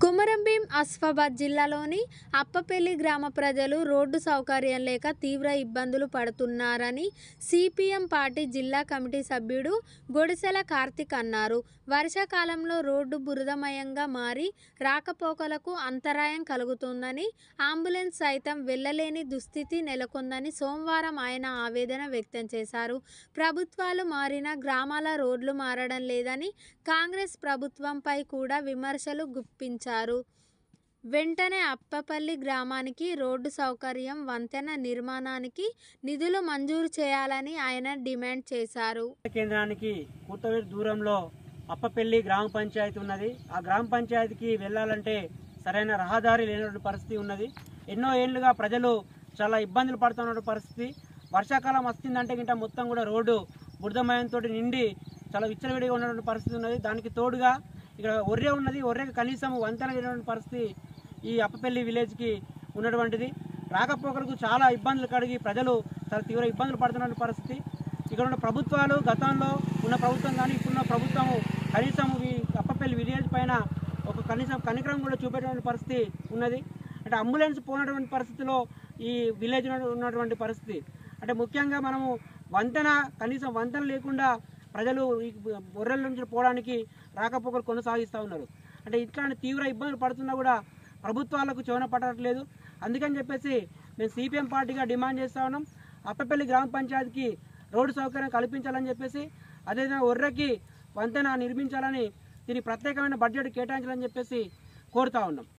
కొమరంభీం ఆసిఫాబాద్ జిల్లాలోని అప్పపల్లి గ్రామ ప్రజలు రోడ్డు సౌకర్యం లేక తీవ్ర ఇబ్బందులు పడుతున్నారని సిపిఎం పార్టీ జిల్లా కమిటీ సభ్యుడు గొడిసెల కార్తిక్ అన్నారు. వర్షాకాలంలో రోడ్డు బురదమయంగా మారి రాకపోకలకు అంతరాయం కలుగుతుందని, అంబులెన్స్ సైతం వెళ్లలేని దుస్థితి నెలకొందని సోమవారం ఆయన ఆవేదన వ్యక్తం చేశారు. ప్రభుత్వాలు మారినా గ్రామాల రోడ్లు మారడం లేదని కాంగ్రెస్ ప్రభుత్వంపై కూడా విమర్శలు గుప్పించారు. వెంటనే అప్పపల్లి గ్రామానికి రోడ్డు సౌకర్యం, వంతెన నిర్మాణానికి నిధులు మంజూరు చేయాలని ఆయన డిమాండ్ చేశారు. కేంద్రానికి కూతవేరు దూరంలో అప్పపల్లి గ్రామ పంచాయతీ ఉన్నది. ఆ గ్రామ పంచాయతీకి వెళ్లాలంటే సరైన రహదారి లేనటువంటి పరిస్థితి ఉన్నది. ఎన్నో ఏళ్లుగా ప్రజలు చాలా ఇబ్బందులు పడుతున్న పరిస్థితి. వర్షాకాలం వస్తుందంటే గింట మొత్తం కూడా రోడ్డు బురదమయంతో నిండి చాలా విచ్చలవిడిగా ఉన్నటువంటి పరిస్థితి ఉన్నది. దానికి తోడుగా ఇక్కడ ఒర్రె ఉన్నది. ఒర్రెకి కనీసం వంతెన లేనటువంటి పరిస్థితి ఈ అప్పపల్లి విలేజ్కి ఉన్నటువంటిది. రాకపోకలకు చాలా ఇబ్బందులు కలిగి ప్రజలు చాలా తీవ్ర ఇబ్బందులు పడుతున్న పరిస్థితి. ఇక్కడ ఉన్న ప్రభుత్వాలు, గతంలో ఉన్న ప్రభుత్వం కానీ ఇప్పుడున్న ప్రభుత్వము కనీసం ఈ అప్పపల్లి విలేజ్ పైన ఒక కనీసం కనికరం కూడా చూపేటువంటి పరిస్థితి ఉన్నది. అంటే అంబులెన్స్ పోయినటువంటి పరిస్థితిలో ఈ విలేజ్ ఉన్నటువంటి పరిస్థితి. అంటే ముఖ్యంగా మనము వంతెన, కనీసం వంతెన లేకుండా ప్రజలు ఈ బొర్రెల నుంచి పోవడానికి రాకపోకలు కొనసాగిస్తూ ఉన్నారు. అంటే ఇట్లాంటి తీవ్ర ఇబ్బందులు పడుతున్నా కూడా ప్రభుత్వాలకు చెవున పడట్లేదు. అందుకని చెప్పేసి మేము సిపిఎం పార్టీగా డిమాండ్ చేస్తూ ఉన్నాం. అప్పపల్లి గ్రామ పంచాయతీకి రోడ్డు సౌకర్యం కల్పించాలని చెప్పేసి, అదేవిధంగా ఒర్రెకి వంతెన నిర్మించాలని, దీనికి ప్రత్యేకమైన బడ్జెట్ కేటాయించాలని చెప్పేసి కోరుతా ఉన్నాం.